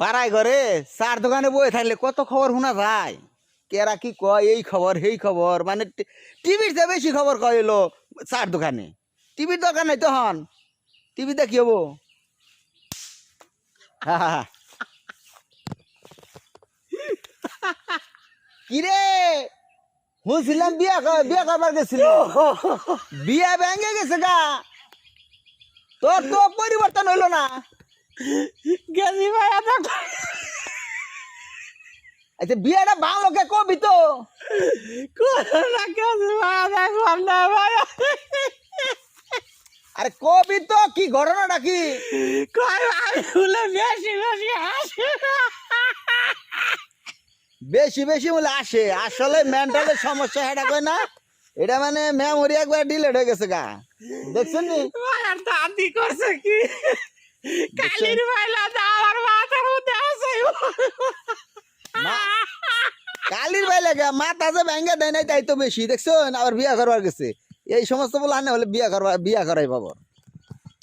পাড়ায় ঘরে চার দোকানে বয়ে থাকলে কত খবর শোনা যায়। কেরা কি কয় এই খবর সেই খবর, মানে টিভির চেয়ে বেশি খবর কয় এলো চার দোকানে। টিভির দরকার নাই তখন, টিভিতে কি হবো। কিরে শুনছিলাম বিয়া বিয়া করবার গেছিল, বিয়া ভেঙে গেছে গা, তোর তো পরিবর্তন হইলো না। গেছি ভাই আচ্ছা বিয়াটা বাংলোকে কবি তো করোনা গেছি ভাই দেখলাম না ভাই। আরে কবি তো, কি ঘটনাটা কি? কই ভাই বলে বেশি বেশি হাসি। বেশি বেশি বলে আসে, আসলে মেন্টালের সমস্যা এটা কয় না, এটা মানে মেমোরি একবার ডিলেট হয়ে গেছে গা, দেখছেন নি? আর দাদি করছে কি কালির বেলা আমার মাথার মধ্যে আছে। কালির ভাই লাগে মাথা যে ভেঙে দেয় নাই তাই তো বেশি, দেখছেন? আবার বিয়া করবার গেছে। এই সমস্ত বলে আনে হলে বিয়া করাই পাবো।